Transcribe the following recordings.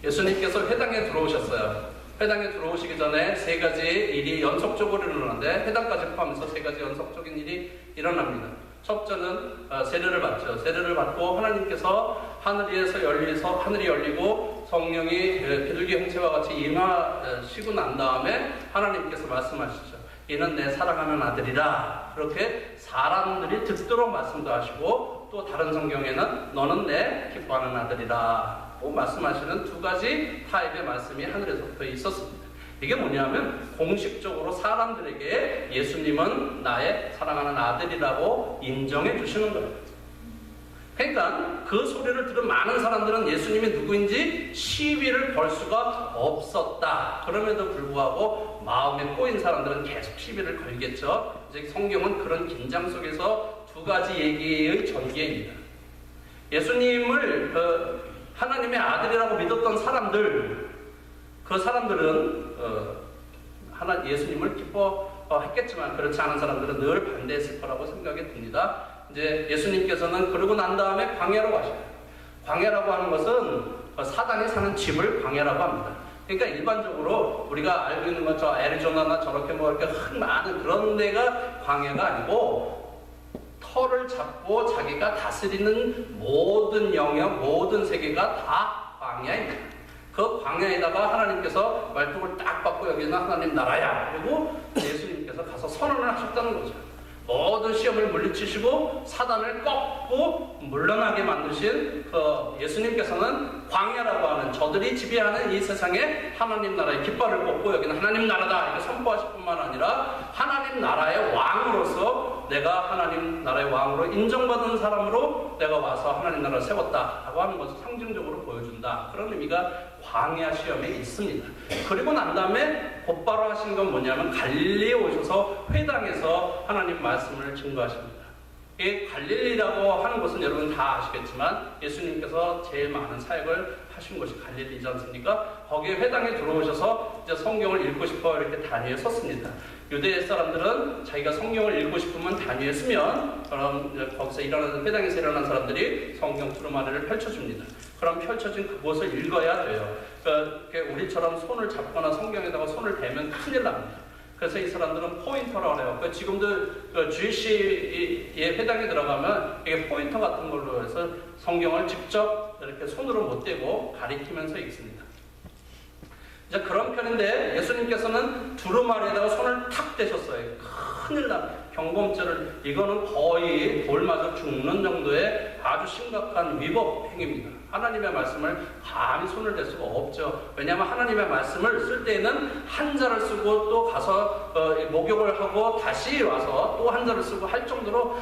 예수님께서 회당에 들어오셨어요. 회당에 들어오시기 전에 세 가지 일이 연속적으로 일어나는데 회당까지 포함해서 세 가지 연속적인 일이 일어납니다. 첫 번째는 세례를 받죠. 세례를 받고 하나님께서 하늘이 열리고 성령이 비둘기 형체와 같이 임하시고 난 다음에 하나님께서 말씀하시죠. 이는 내 사랑하는 아들이라. 그렇게 사람들이 듣도록 말씀도 하시고 또 다른 성경에는 너는 내 기뻐하는 아들이라 고 말씀하시는 두 가지 타입의 말씀이 하늘에서부터 있었습니다. 이게 뭐냐면 공식적으로 사람들에게 예수님은 나의 사랑하는 아들이라고 인정해 주시는 거예요. 그러니까 그 소리를 들은 많은 사람들은 예수님이 누구인지 시비를 걸 수가 없었다. 그럼에도 불구하고 마음에 꼬인 사람들은 계속 시비를 걸겠죠. 이제 성경은 그런 긴장 속에서 두 가지 얘기의 전개입니다. 예수님을 하나님의 아들이라고 믿었던 사람들, 그 사람들은 예수님을 기뻐했겠지만 그렇지 않은 사람들은 늘 반대했을 거라고 생각이 듭니다. 이제 예수님께서는 그러고 난 다음에 광야로 가셔요. 광야라고 하는 것은 사단이 사는 집을 광야라고 합니다. 그러니까 일반적으로 우리가 알고 있는 것처럼 애리조나나 저렇게 뭐 이렇게 많은 그런 데가 광야가 아니고 털을 잡고 자기가 다스리는 모든 영역, 모든 세계가 다 광야입니다. 그 광야에다가 하나님께서 말뚝을 딱 받고 여기는 하나님 나라야. 그리고 예수님께서 가서 선언을 하셨다는 거죠. 모든 시험을 물리치시고 사단을 꺾고 물러나게 만드신 그 예수님께서는 광야라고 하는 저들이 지배하는 이 세상에 하나님 나라의 깃발을 꽂고 여기는 하나님 나라다 이렇게 선포하실 뿐만 아니라 하나님 나라의 왕으로서 내가 하나님 나라의 왕으로 인정받은 사람으로 내가 와서 하나님 나라를 세웠다라고 하는 것을 상징적으로 보여준다. 그런 의미가 광야 시험에 있습니다. 그리고 난 다음에 곧바로 하신 건 뭐냐면 갈릴리에 오셔서 회당에서 하나님 말씀을 증거하십니다. 이 갈릴리라고 하는 것은 여러분 다 아시겠지만 예수님께서 제일 많은 사역을 하신 것이 갈릴리지 않습니까? 거기에 회당에 들어오셔서 이제 성경을 읽고 싶어 이렇게 단위에 섰습니다. 유대 사람들은 자기가 성경을 읽고 싶으면 단위에 쓰면 그럼 거기서 회당에서 일어난 사람들이 성경 두루마리를 펼쳐줍니다. 그럼 펼쳐진 그곳을 읽어야 돼요. 그러니까 우리처럼 손을 잡거나 성경에다가 손을 대면 큰일 납니다. 그래서 이 사람들은 포인터라고 해요. 그러니까 지금도 GC의 회당에 들어가면 이게 포인터 같은 걸로 해서 성경을 직접 이렇게 손으로 못 대고 가리키면서 읽습니다. 이제 그런 편인데 예수님께서는 두루마리에다가 손을 탁 대셨어요. 큰일 나. 경범죄를 이거는 거의 돌 맞아 죽는 정도의 아주 심각한 위법 행위입니다. 하나님의 말씀을 감히 손을 댈 수가 없죠. 왜냐하면 하나님의 말씀을 쓸 때에는 한자를 쓰고 또 가서 목욕을 하고 다시 와서 또 한자를 쓰고 할 정도로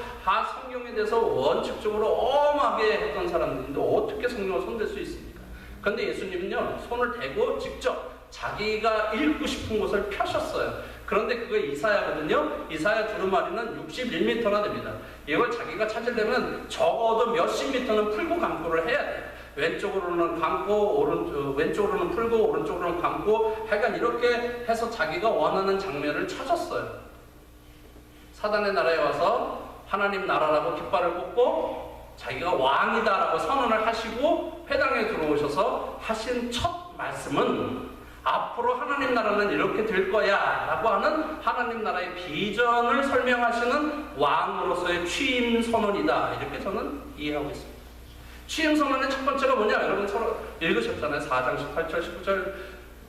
성경에 대해서 원칙적으로 엄하게 했던 사람들인데 어떻게 성경을 손댈 수 있습니까? 그런데 예수님은요 손을 대고 직접 자기가 읽고 싶은 곳을 펴셨어요. 그런데 그거 이사야거든요. 이사야 두루마리는 61m나 됩니다. 이걸 자기가 찾으려면 적어도 몇십 미터는 풀고 감고를 해야 돼요. 왼쪽으로는 감고 왼쪽으로는 풀고 오른쪽으로는 감고 하여간 이렇게 해서 자기가 원하는 장면을 찾았어요. 사단의 나라에 와서 하나님 나라라고 깃발을 꽂고 자기가 왕이다라고 선언을 하시고 회당에 들어오셔서 하신 첫 말씀은 앞으로 하나님 나라는 이렇게 될 거야 라고 하는 하나님 나라의 비전을 설명하시는 왕으로서의 취임 선언이다. 이렇게 저는 이해하고 있습니다. 취임 선언의 첫 번째가 뭐냐? 여러분 서로 읽으셨잖아요. 4장 18절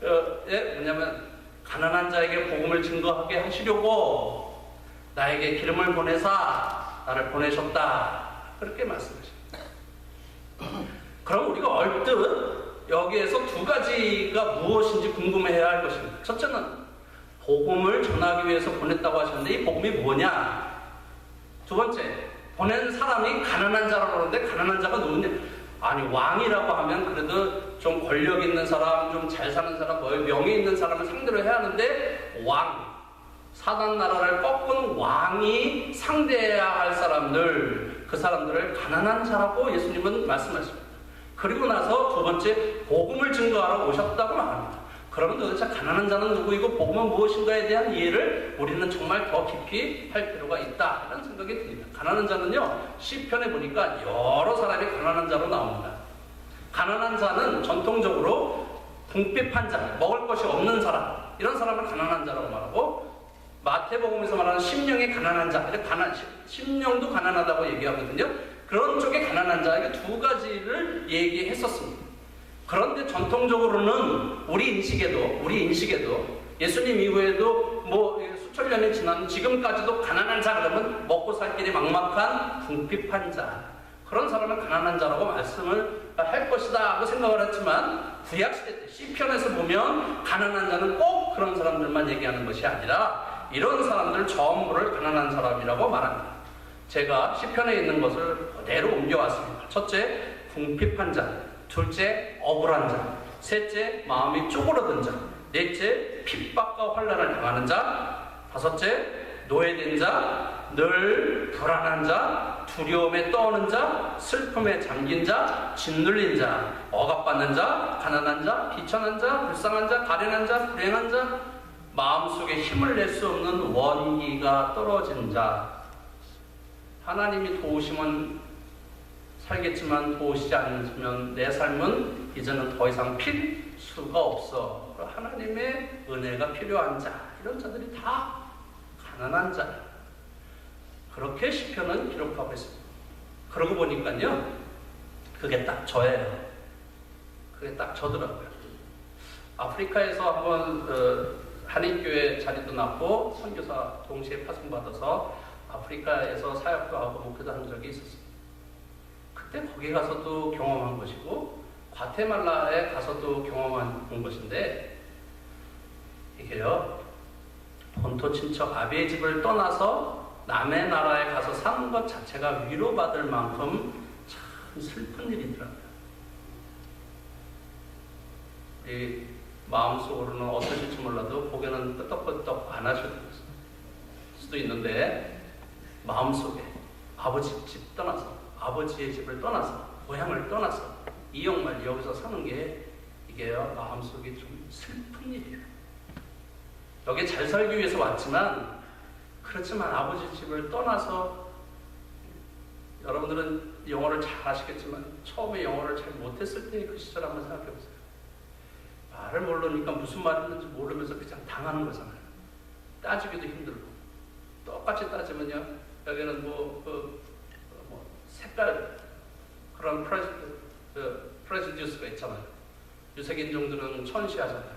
19절에 뭐냐면 가난한 자에게 복음을 증거하게 하시려고 나에게 기름을 보내사 나를 보내셨다. 그렇게 말씀하십니다. 그럼 우리가 얼뜻 여기에서 두 가지가 무엇인지 궁금해야 할 것입니다. 첫째는 복음을 전하기 위해서 보냈다고 하셨는데 이 복음이 뭐냐? 두 번째, 보낸 사람이 가난한 자라고 하는데 가난한 자가 누구냐? 아니 왕이라고 하면 그래도 좀 권력 있는 사람, 좀 잘 사는 사람, 명예 있는 사람을 상대로 해야 하는데 왕, 사단 나라를 꺾은 왕이 상대해야 할 사람들, 그 사람들을 가난한 자라고 예수님은 말씀하십니다. 그리고 나서 두 번째, 복음을 증거하러 오셨다고 말합니다. 그러면 도대체 가난한 자는 누구이고 복음은 무엇인가에 대한 이해를 우리는 정말 더 깊이 할 필요가 있다 이런 생각이 듭니다. 가난한 자는요 시편에 보니까 여러 사람이 가난한 자로 나옵니다. 가난한 자는 전통적으로 궁핍한 자, 먹을 것이 없는 사람, 이런 사람을 가난한 자라고 말하고, 마태복음에서 말하는 심령이 가난한 자, 심령도 가난하다고 얘기하거든요. 그런 쪽에 가난한 자에게 두 가지를 얘기했었습니다. 그런데 전통적으로는 우리 인식에도 예수님 이후에도 뭐 수천 년이 지난 지금까지도 가난한 자 그러면 먹고 살 길이 막막한 궁핍한 자, 그런 사람을 가난한 자라고 말씀을 할 것이다 하고 생각을 했지만, 구약시대 때 시편에서 보면 가난한 자는 꼭 그런 사람들만 얘기하는 것이 아니라 이런 사람들 전부를 가난한 사람이라고 말합니다. 제가 시편에 있는 것을 그대로 옮겨왔습니다. 첫째, 궁핍한 자. 둘째, 억울한 자. 셋째, 마음이 쪼그러든 자. 넷째, 핍박과 환난을 당하는 자. 다섯째, 노예된 자. 늘 불안한 자. 두려움에 떠오는 자. 슬픔에 잠긴 자. 짓눌린 자. 억압받는 자. 가난한 자. 비천한 자. 불쌍한 자. 가련한 자. 불행한 자. 마음속에 힘을 낼 수 없는 원기가 떨어진 자. 하나님이 도우시면 살겠지만 도우시지 않으면 내 삶은 이제는 더 이상 필 수가 없어. 하나님의 은혜가 필요한 자, 이런 자들이 다 가난한 자. 그렇게 시편은 기록하고 있습니다. 그러고 보니까요, 그게 딱 저예요. 그게 딱 저더라고요. 아프리카에서 한번 한인교회 자리도 났고 선교사 동시에 파송받아서 아프리카에서 사역도 하고 목회도 한 적이 있었어요. 그때 거기 가서도 경험한 것이고 과테말라에 가서도 경험한 것인데, 이게요, 본토 친척 아비의 집을 떠나서 남의 나라에 가서 사는 것 자체가 위로받을 만큼 참 슬픈 일이더라고요. 우리 마음속으로는 어떠실지 몰라도 고개는 끄덕끄덕 안 하실 수도 있는데, 마음속에 아버지 집 떠나서, 아버지의 집을 떠나서, 고향을 떠나서 이영말 여기서 사는 게, 이게요, 마음속에 좀 슬픈 일이에요. 여기 잘 살기 위해서 왔지만, 그렇지만 아버지 집을 떠나서, 여러분들은 영어를 잘 아시겠지만 처음에 영어를 잘 못했을 때 그 시절 한번 생각해 보세요. 말을 모르니까 무슨 말인지 모르면서 그냥 당하는 거잖아요. 따지기도 힘들고. 똑같이 따지면요, 여기는 색깔, 그런 프레주디스가 있잖아요. 유색인종들은 천시하잖아요.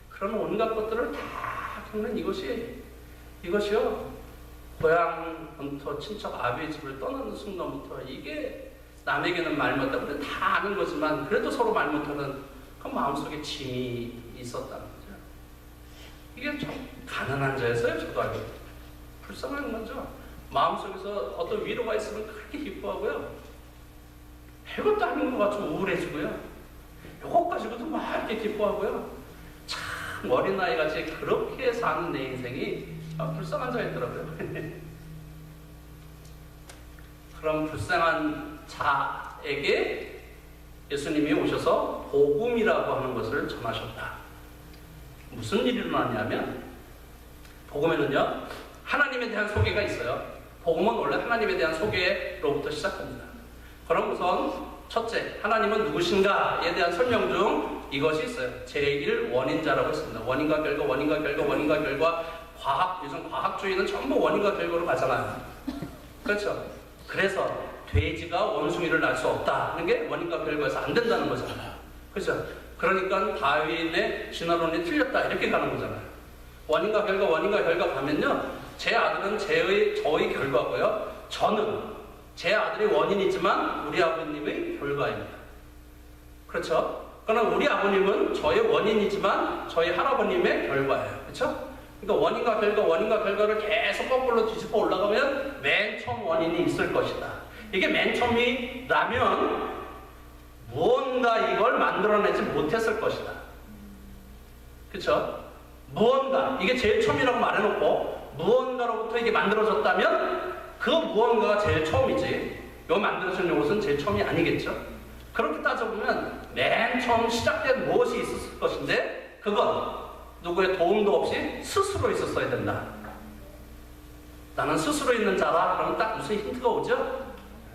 그런 온갖 것들을 다 겪는 이것이요, 고향, 본토, 친척, 아비의 집을 떠나는 순간부터 이게 남에게는 말 못하고 우리는 다 아는 거지만 그래도 서로 말 못하는 그 마음속에 짐이 있었다는 거죠. 이게 참 가난한 자였어요. 저도 알고 불쌍한 거죠. 마음속에서 어떤 위로가 있으면 그렇게 기뻐하고요, 별것도 아닌 것 같으면 우울해지고요, 요것 가지고도 막 이렇게 기뻐하고요. 참 어린아이같이 그렇게 사는 내 인생이 불쌍한 자였더라고요. 그런 불쌍한 자에게 예수님이 오셔서 복음이라고 하는 것을 전하셨다. 무슨 일이 일어나냐면, 복음에는요, 하나님에 대한 소개가 있어요. 복음은 원래 하나님에 대한 소개로부터 시작합니다. 그럼 우선 첫째, 하나님은 누구신가에 대한 설명 중 이것이 있어요. 제1원인자라고 있습니다. 원인과 결과, 원인과 결과, 원인과 결과. 요즘 과학주의는 전부 원인과 결과로 가잖아요. 그렇죠? 그래서 돼지가 원숭이를 낳을 수 없다는 게 원인과 결과에서 안 된다는 거잖아요. 그렇죠? 그러니까 다윈의 진화론이 틀렸다, 이렇게 가는 거잖아요. 원인과 결과, 원인과 결과 가면요, 제 아들은 저의 결과고요, 저는 제 아들이 원인이지만 우리 아버님의 결과입니다. 그렇죠? 그러나 우리 아버님은 저의 원인이지만 저희 할아버님의 결과예요. 그렇죠? 그러니까 원인과 결과, 원인과 결과를 계속 거꾸로 뒤집어 올라가면 맨 처음 원인이 있을 것이다. 이게 맨 처음이라면 무언가 이걸 만들어내지 못했을 것이다. 그렇죠? 무언가, 이게 제일 처음이라고 말해놓고 무언가로부터 이게 만들어졌다면 그 무언가가 제일 처음이지, 요 만들어진 것은 제일 처음이 아니겠죠? 그렇게 따져보면 맨 처음 시작된 무엇이 있었을 것인데, 그건 누구의 도움도 없이 스스로 있었어야 된다. 나는 스스로 있는 자라. 그러면 딱 무슨 힌트가 오죠?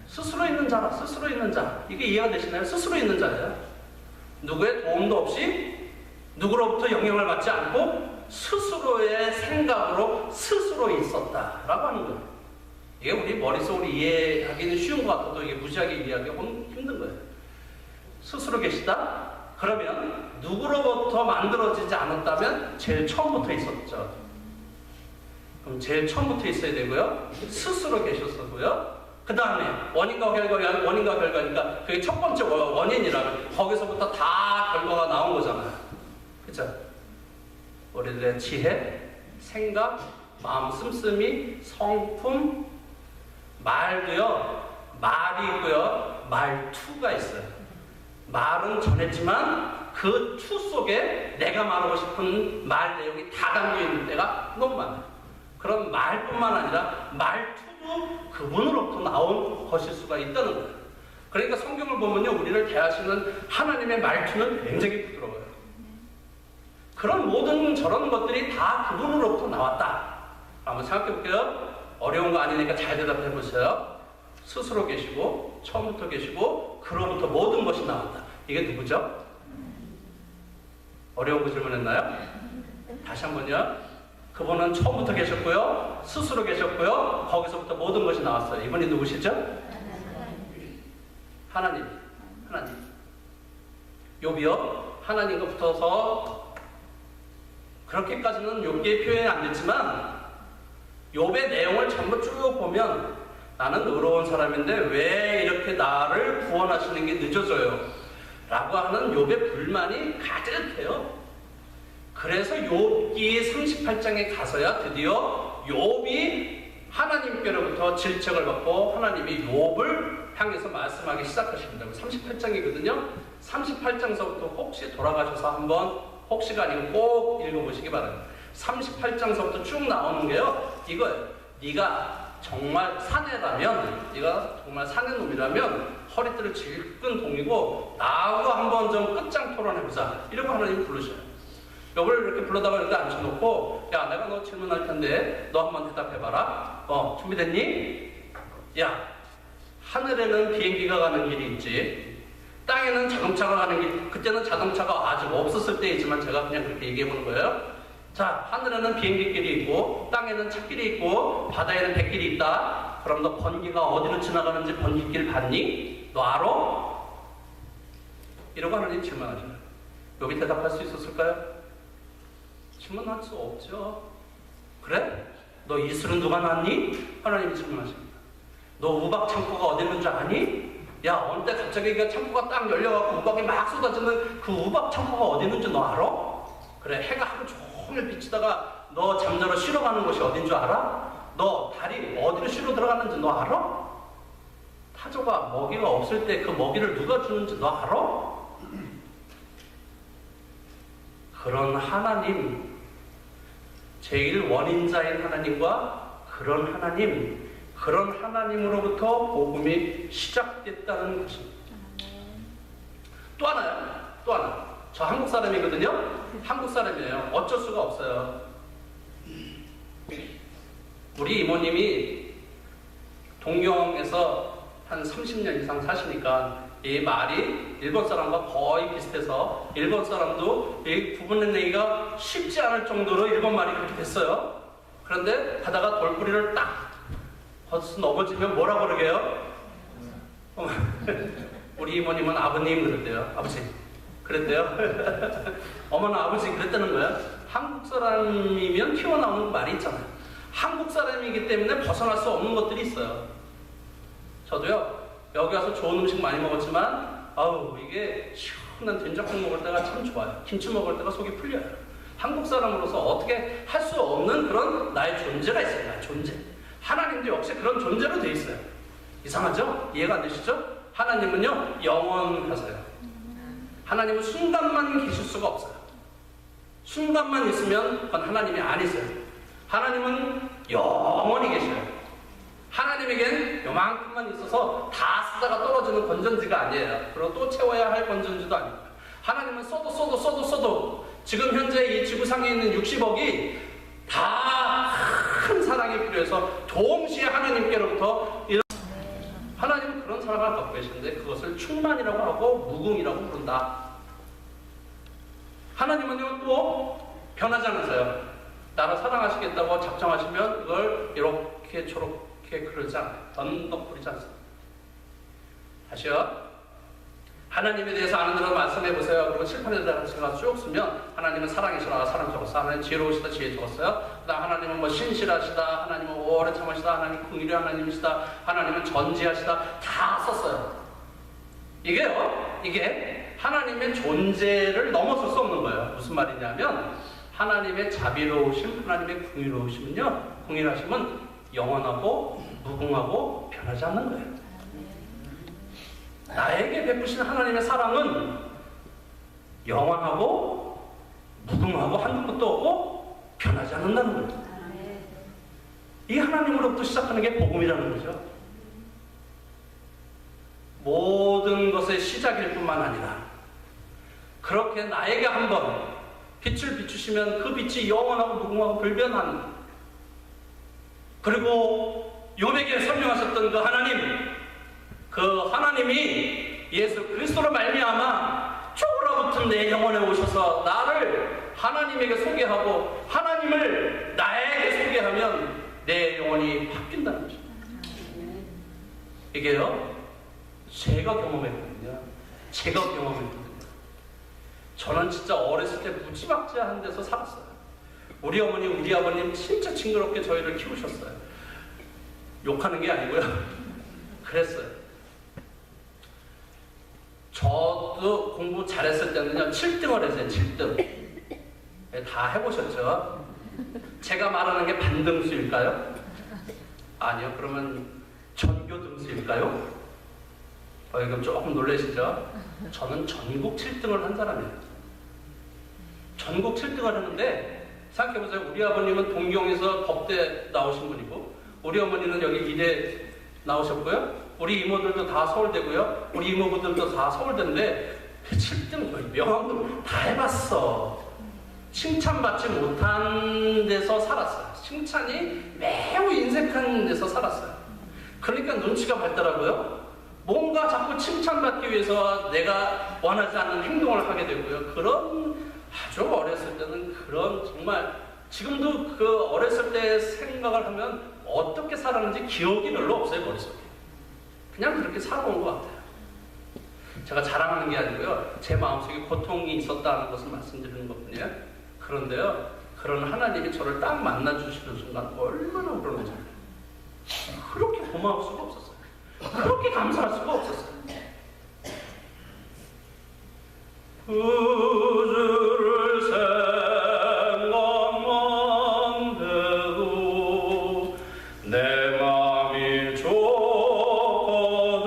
스스로 있는 자라, 스스로 있는 자. 이게 이해가 되시나요? 스스로 있는 자예요. 누구의 도움도 없이 누구로부터 영향을 받지 않고 스스로의 생각으로 스스로 있었다라고 하는 거예요. 이게 우리 머릿속으로 이해하기는 쉬운 것 같아도 이게 무지하게 이해하기 힘든 거예요. 스스로 계시다? 그러면 누구로부터 만들어지지 않았다면 제일 처음부터 있었죠. 그럼 제일 처음부터 있어야 되고요. 스스로 계셨었고요. 그 다음에 원인과 결과니까 그게 첫 번째 원인이라면 거기서부터 다 결과가 나온 거잖아요. 그쵸? 우리들의 지혜, 생각, 마음 씀씀이, 성품, 말도요. 말이 있고요. 말투가 있어요. 말은 전했지만 그 투 속에 내가 말하고 싶은 말 내용이 다 담겨있는 때가 너무 많아요. 그런 말뿐만 아니라 말투도 그분으로부터 나온 것일 수가 있다는 거예요. 그러니까 성경을 보면요. 우리를 대하시는 하나님의 말투는 굉장히 부드러워요. 그런 모든 저런 것들이 다 그분으로부터 나왔다. 한번 생각해 볼게요. 어려운 거 아니니까 잘 대답해 보세요. 스스로 계시고 처음부터 계시고 그로부터 모든 것이 나왔다. 이게 누구죠? 어려운 거 질문했나요? 다시 한번요. 그분은 처음부터 계셨고요. 스스로 계셨고요. 거기서부터 모든 것이 나왔어요. 이분이 누구시죠? 하나님. 욥이요. 하나님과 붙어서 그렇게까지는 욥기에 표현이 안 됐지만 욥의 내용을 전부 쭉 보면 나는 의로운 사람인데 왜 이렇게 나를 구원하시는 게 늦어져요? 라고 하는 욥의 불만이 가득해요. 그래서 욥기 38장에 가서야 드디어 욥이 하나님께로부터 질책을 받고 하나님이 욥을 향해서 말씀하기 시작하십니다. 38장이거든요. 38장서부터 혹시 돌아가셔서 한번 혹시가 아니고 꼭 읽어보시기 바랍니다. 38장서부터 쭉 나오는 게요. 이거예요. 네가 정말 사내라면, 네가 정말 사내놈이라면 허리띠를 질끈 동이고 나하고 한번 좀 끝장 토론해보자. 이러고 하나님 부르셔요. 욥을 이렇게 불러다가 이렇게 앉혀놓고 야 내가 너 질문할 텐데 너 한번 대답해봐라. 준비됐니? 야 하늘에는 비행기가 가는 길이 있지. 땅에는 자동차가 가는 길. 그때는 자동차가 아직 없었을 때이지만 제가 그냥 그렇게 얘기해보는 거예요. 자, 하늘에는 비행기길이 있고 땅에는 차길이 있고 바다에는 백길이 있다. 그럼 너 번개가 어디로 지나가는지 번개길 봤니? 너 알아? 이러고 하나님 질문하잖아요. 욥이 대답할 수 있었을까요? 질문할 수 없죠. 그래? 너 이슬은 누가 낳았니? 하나님이 질문하십니다. 너 우박 창고가 어디 있는 줄 아니? 야, 어느 때 갑자기 창고가 딱 열려갖고 우박이 막 쏟아지는 그 우박 창고가 어디 있는지 너 알아? 그래, 해가 하루 종일 비치다가 너 잠자러 쉬러 가는 곳이 어딘 줄 알아? 너 달이 어디로 쉬러 들어갔는지 너 알아? 타조가 먹이가 없을 때 그 먹이를 누가 주는지 너 알아? 그런 하나님, 제일 원인자인 하나님과 그런 하나님으로부터 복음이 시작됐다는 것입니다. 또 하나. 저 한국 사람이거든요. 한국 사람이에요. 어쩔 수가 없어요. 우리 이모님이 동경에서 한 30년 이상 사시니까 이 말이 일본 사람과 거의 비슷해서 일본 사람도 이 구분내기가 쉽지 않을 정도로 일본 말이 그렇게 됐어요. 그런데 가다가 돌부리를 딱 거기서 넘어지면 뭐라 그러게요? 우리 이모님은 아버님 그랬대요. 아버지 그랬대요. 어머나 아버지 그랬다는 거야. 한국 사람이면 튀어나오는 말이 있잖아요. 한국 사람이기 때문에 벗어날 수 없는 것들이 있어요. 저도요 여기 와서 좋은 음식 많이 먹었지만 이게 시원한 된장국 먹을 때가 참 좋아요. 김치 먹을 때가 속이 풀려요. 한국 사람으로서 어떻게 할 수 없는 그런 나의 존재가 있어요. 나의 존재. 하나님도 역시 그런 존재로 돼 있어요. 이상하죠? 이해가 안 되시죠? 하나님은요 영원하세요. 하나님은 순간만 계실 수가 없어요. 순간만 있으면 그건 하나님이 아니세요. 하나님은 영원히 계셔요. 하나님에겐 요만큼만 있어서 다 쓰다가 떨어지는 건전지가 아니에요. 그리고 또 채워야 할 건전지도 아닙니다. 하나님은 써도 지금 현재 이 지구상에 있는 60억이 다 큰 사랑이 필요해서 동시에 하나님께로부터 하나님은 그런 사랑을 갖고 계시는데 그것을 충만이라고 하고 무궁이라고 부른다. 변하지 않으세요. 나를 사랑하시겠다고 작정하시면 그걸 이렇게 저렇게 그러지 않아요. 던덕거리지 않습니다. 다시요. 하나님에 대해서 아는 대로 말씀해 보세요. 그리고 칠판에 대해서 쭉 쓰면 하나님은 사랑이시라 사랑 적었어요. 하나님 지혜로우시다 지혜 적었어요. 그다음 하나님은 뭐 신실하시다, 하나님은 오래 참으시다, 하나님 긍휼의 하나님이시다, 하나님은 전지하시다 다 썼어요. 이게요. 이게 하나님의 존재를 넘어설 수 없는 거예요. 무슨 말이냐면 하나님의 자비로우심, 하나님의 긍휼로우심은요. 긍휼하심은 영원하고 무궁하고 변하지 않는 거예요. 나에게 베푸신 하나님의 사랑은 영원하고 무궁하고 한두 끝도 없고 변하지 않는다는 거예요. 이 하나님으로부터 시작하는 게 복음이라는 거죠. 모든 것의 시작일 뿐만 아니라 그렇게 나에게 한번 빛을 비추시면 그 빛이 영원하고 무궁하고 불변한, 그리고 욥에게 설명하셨던 그 하나님, 그 하나님이 예수 그리스도로 말미암아 쪼그라붙은 내 영혼에 오셔서 나를 하나님에게 소개하고 하나님을 나에게 소개하면 내 영혼이 바뀐다는 거죠. 이게요, 제가 경험했거든요. 제가 경험했거든요. 저는 진짜 어렸을 때 무지막지한 데서 살았어요. 우리 어머니, 우리 아버님 진짜 징그럽게 저희를 키우셨어요. 욕하는 게 아니고요. 그랬어요. 저도 공부 잘했을 때는요, 7등을 했어요. 7등. 다 해보셨죠? 제가 말하는 게 반등수일까요? 아니요. 그러면 전교등수일까요? 그럼 조금 놀라시죠? 저는 전국 7등을 한 사람이에요. 전국 7등을 했는데 생각해보세요. 우리 아버님은 동경에서 법대 나오신 분이고 우리 어머니는 여기 이대 나오셨고요. 우리 이모들도 다 서울대고요. 우리 이모부들도 다 서울대인데 7등 명함도 다 해봤어. 칭찬받지 못한 데서 살았어요. 칭찬이 매우 인색한 데서 살았어요. 그러니까 눈치가 밝더라고요. 뭔가 자꾸 칭찬받기 위해서 내가 원하지 않는 행동을 하게 되고요. 그런 아주 어렸을 때는 그런 정말 지금도 그 어렸을 때 생각을 하면 어떻게 살았는지 기억이 별로 없어요. 머릿속에. 그냥 그렇게 살아온 것 같아요. 제가 자랑하는 게 아니고요. 제 마음속에 고통이 있었다는 것을 말씀드리는 것뿐이에요. 그런데요. 그런 하나님이 저를 딱 만나주시는 순간 얼마나 울었는지 알아요. 그렇게 고마울 수가 없었어요. 그렇게 감사할 수가 없었어요. 구주를 생각만 해도 내 맘이 좋거든.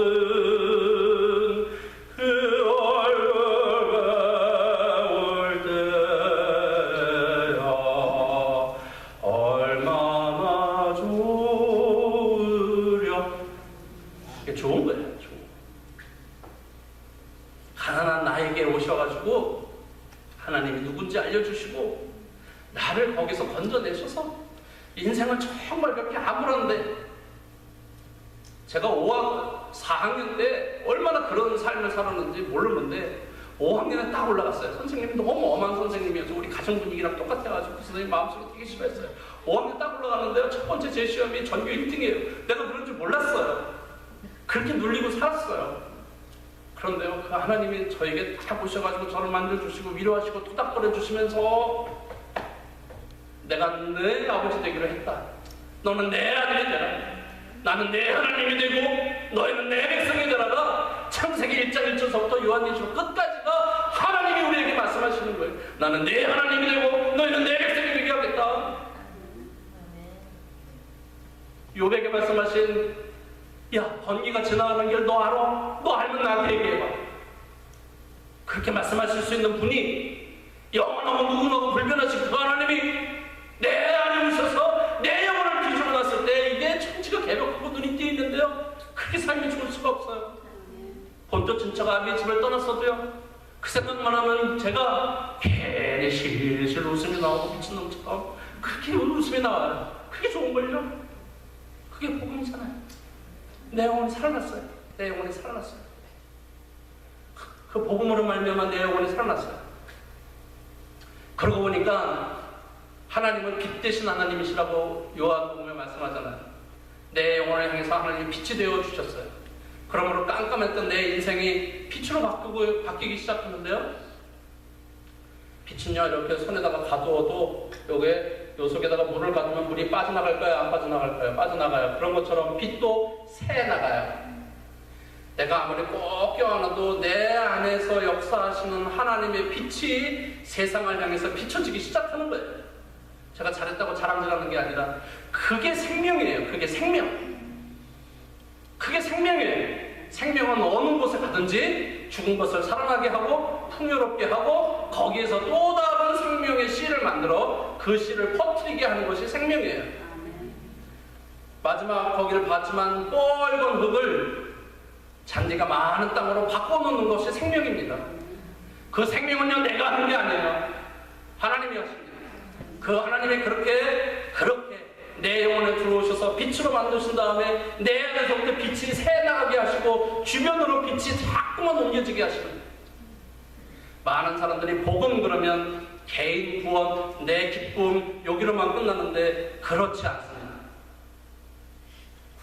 그 얼굴 배울 때야 얼마나 좋으랴. 이게 좋은 거예요. 좋은 거. 가난한 나에게 오셔가지고 하나님이 누군지 알려주시고 나를 거기서 건져내셔서 인생을 정말 그렇게 아무런데 제가 4학년 때 얼마나 그런 삶을 살았는지 모르는데 5학년에 딱 올라갔어요. 선생님이 너무 엄한 선생님이어서 우리 가정 분위기랑 똑같아가지고 그 선생님 마음속에 되게 싫어했어요. 5학년 딱 올라가는데요. 첫 번째 제 시험이 전교 1등이에요. 내가 그런 줄 몰랐어요. 그렇게 눌리고 살았어요. 그런데요, 그 하나님이 저에게 딱 오셔가지고 저를 만들어주시고 위로하시고 토닥거려 주시면서 내가 내 아버지 되기로 했다. 너는 내 아들이 되라. 나는 내 하나님이 되고 너희는 내 백성이 되라가 창세기 1장 1절서부터 요한일서 끝까지가 하나님이 우리에게 말씀하시는 거예요. 나는 내 하나님이 되고 너희는 내 백성이 되게 하겠다. 욥에게 말씀하신 야, 번기가 지나가는 길 너 알아? 너 알면 나한테 얘기해봐. 그렇게 말씀하실 수 있는 분이 영원하고 무궁하고 불변하신 그 하나님이 내 안에 오셔서 내 영혼을 뒤집어 놨을 때 이게 천지가 개벽하고 눈이 띄있는데요. 그렇게 삶이 좋을 수가 없어요. 본토 친척 아비의 집을 떠났어도요. 그 생각만 하면 제가 괜히 실실 웃음이 나오고 미친놈처럼 그렇게 웃음이 나와요. 그게 좋은 걸요. 그게 복음이잖아요. 내 영혼이 살아났어요. 내 영혼이 살아났어요. 그 복음으로 말미암아 내 영혼이 살아났어요. 그러고 보니까 하나님은 빛 대신 하나님이시라고 요한복음에 말씀하잖아요. 내 영혼을 향해서 하나님이 빛이 되어 주셨어요. 그러므로 깜깜했던 내 인생이 빛으로 바뀌기 시작하는데요. 빛은요, 이렇게 손에다가 가두어도 요 속에다가 물을 가두면 물이 빠져나갈까요? 안 빠져나갈까요? 빠져나가요. 그런 것처럼 빛도 새나가요. 내가 아무리 꼭 껴안아도 내 안에서 역사하시는 하나님의 빛이 세상을 향해서 비춰지기 시작하는 거예요. 제가 잘했다고 자랑질하는 게 아니라 그게 생명이에요. 그게 생명. 그게 생명이에요. 생명은 어느 곳에 가든지 죽은 것을 살아나게 하고 풍요롭게 하고 거기에서 또 다른 생명의 씨를 만들어 그 씨를 퍼뜨리게 하는 것이 생명이에요. 마지막 거기를 봤지만 뻘건 흙을 잔디가 많은 땅으로 바꿔놓는 것이 생명입니다. 그 생명은요, 내가 하는 게 아니에요. 하나님이 하십니다. 그 하나님이 그렇게 내 영혼에 들어오셔서 빛으로 만드신 다음에 내 안에서부터 빛이 새나가게 하시고 주변으로 빛이 자꾸만 옮겨지게 하시는. 많은 사람들이 복음 그러면 개인 구원, 내 기쁨 여기로만 끝났는데 그렇지 않습니다.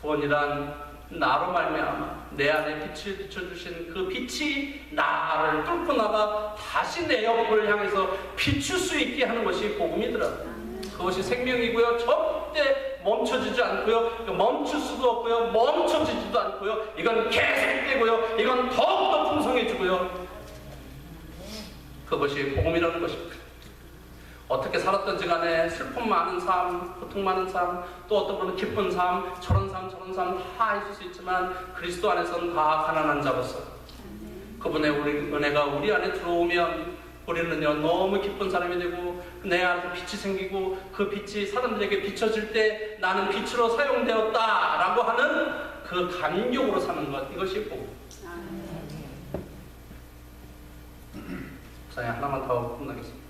구원이란 나로 말미암아 내 안에 빛을 비춰주신 그 빛이 나를 뚫고 나가 다시 내 영혼을 향해서 비출 수 있게 하는 것이 복음이더라고요. 그것이 생명이고요. 절대 멈춰지지 않고요. 멈출 수도 없고요. 멈춰지지도 않고요. 이건 계속되고요. 이건 더욱더 풍성해지고요. 그것이 복음이라는 것입니다. 어떻게 살았던지 간에 슬픔 많은 삶, 고통 많은 삶, 또 어떤 분은 기쁜 삶, 저런 삶 다 있을 수 있지만 그리스도 안에서는 다 가난한 자로서 그분의 은혜가 우리 안에 들어오면 우리는요, 너무 기쁜 사람이 되고 내 안에 빛이 생기고 그 빛이 사람들에게 비춰질 때 나는 빛으로 사용되었다라고 하는 그 감격으로 사는 것, 이것이 복음. 목사님 하나만 더 끝나겠습니다.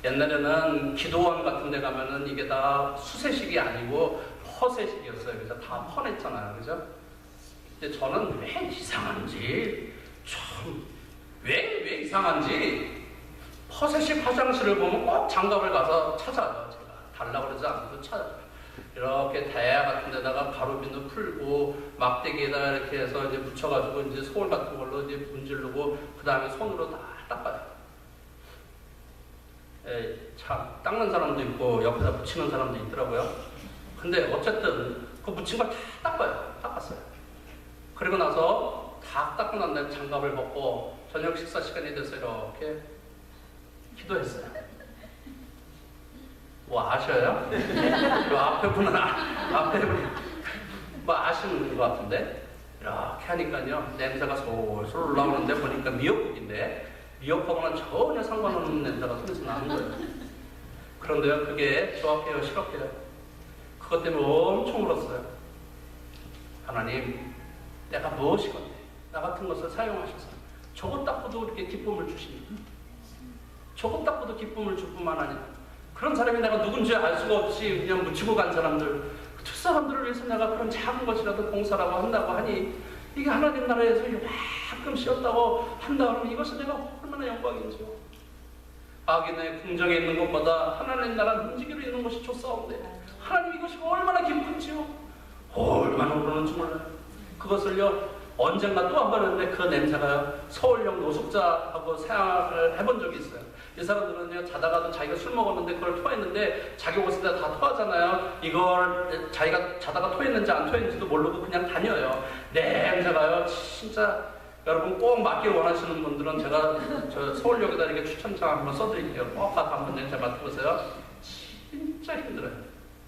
옛날에는 기도원 같은 데 가면은 이게 다 수세식이 아니고 퍼세식이었어요. 그래서 다 퍼냈잖아요. 그죠? 근데 저는 왜 이상한지 왜 이상한지 퍼세식 화장실을 보면 꼭 장갑을 가서 찾아요. 제가 달라고 그러지 않고 찾아요. 이렇게 대야 같은 데다가 가루비누 풀고 막대기에다가 이렇게 해서 이제 묻혀가지고 이제 소울 같은 걸로 이제 문지르고 그 다음에 손으로 다 닦아요. 참 닦는 사람도 있고 옆에다 묻히는 사람도 있더라고요. 근데 어쨌든 그 묻힌 걸 다 닦았어요. 그리고 나서 다 닦고 난 다음에 장갑을 벗고 저녁 식사 시간이 돼서 이렇게 기도했어요. 뭐 아셔요? 그 앞에 분은 앞에 뭐 아시는 것 같은데 이렇게 하니까요 냄새가 솔솔 올라오는데 보니까 미역국인데 미역하고는 전혀 상관없는 냄새가 손에서 나는 거예요. 그런데요 그게 좋았게요 싫었게요? 그것 때문에 엄청 울었어요. 하나님, 내가 무엇이건데 나 같은 것을 사용하셔서 저것 닦고도 이렇게 기쁨을 주십니다. 저것 닦고도 기쁨을 줄 뿐만 아니라 그런 사람이 내가 누군지 알 수가 없이 그냥 묻히고 간 사람들, 그 사람들을 위해서 내가 그런 작은 것이라도 봉사라고 한다고 하니 이게 하나님 나라에서 가끔 쉬었다고 한다 그러면 이것이 내가 얼마나 영광인지요. 악인의 궁정에 있는 것보다 하나님 나라 움직이로 있는 것이 좋사온데 하나님 이것이 얼마나 기쁜지요. 얼마나 그러는지 몰라요. 그것을요 언젠가 또 한 번 했는데 그 냄새가 서울역 노숙자하고 생활을 해본 적이 있어요. 이 사람들은요 자다가도 자기가 술 먹었는데 그걸 토했는데 자기 옷에다 다 토하잖아요. 이걸 자기가 자다가 토했는지 안 토했는지도 모르고 그냥 다녀요. 냄새가요 진짜 여러분 꼭 맡기를 원하시는 분들은 제가 저 서울역에다 이렇게 추천장 한번 써드릴게요. 꼭 가서 한번 냄새 맡아보세요. 진짜 힘들어요.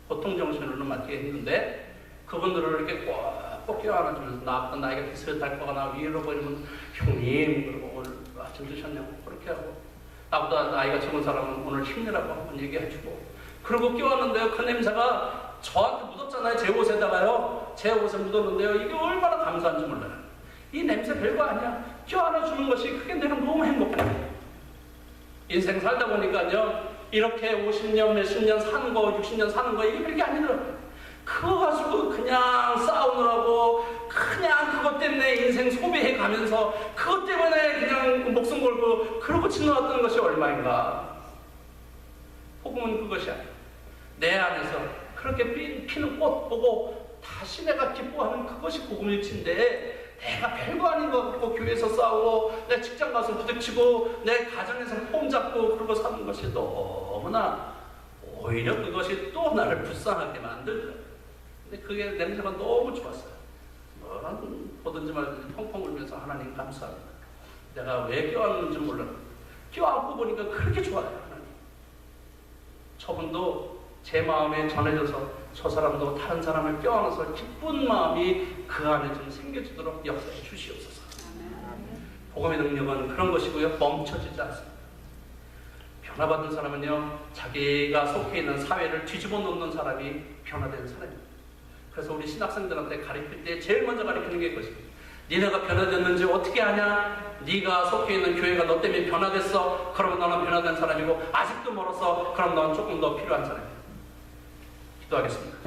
보통 정신으로는 맡기가 힘든데 그분들을 이렇게 꼭 껴안아주면서 나에게 비슷할 거거나 위로 보이면 형님 그러고 오늘 아침 드셨냐고 그렇게 하고 나보다 나이가 적은 사람은 오늘 힘내라고 한번 얘기해주고 그리고 껴안는데요 그 냄새가 저한테 묻었잖아요. 제 옷에다가요 제 옷에 묻었는데요 이게 얼마나 감사한지 몰라요. 이 냄새 별거 아니야. 껴안아주는 것이 그게 내가 너무 행복해요. 인생 살다 보니까요 이렇게 50년 몇십 년 사는 거 60년 사는 거 이게 별게 아니더라고요. 그거 가지고 그냥 싸우느라고 그냥 그것 때문에 인생 소비해 가면서 그것 때문에 그냥 목숨 걸고 그러고 지나왔던 것이 얼마인가. 복음은 그것이 아니에요. 내 안에서 그렇게 피는 꽃 보고 다시 내가 기뻐하는 그것이 복음일진데, 내가 별거 아닌 거 갖고 교회에서 싸우고 내 직장 가서 부딪히고 내 가정에서 폼 잡고 그러고 사는 것이 너무나 오히려 그것이 또 나를 불쌍하게 만들더라고요. 근데 그게 냄새가 너무 좋았어요. 보든지 말든지 펑펑 울면서 하나님 감사합니다. 내가 왜 껴안는지 몰랐는데 껴안고 보니까 그렇게 좋아요. 하나님. 저분도 제 마음에 전해져서 저 사람도 다른 사람을 껴안아서 기쁜 마음이 그 안에 좀 생겨지도록 역사해 주시옵소서. 복음의 능력은 그런 것이고요. 멈춰지지 않습니다. 변화받은 사람은요, 자기가 속해 있는 사회를 뒤집어 놓는 사람이 변화된 사람입니다. 그래서 우리 신학생들한테 가르칠 때 제일 먼저 가르치는 게 이것입니다. 니네가 변화됐는지 어떻게 아냐? 네가 속해 있는 교회가 너 때문에 변화됐어. 그럼 너는 변화된 사람이고, 아직도 멀어서 그럼 넌 조금 더 필요한 사람이야. 기도하겠습니다.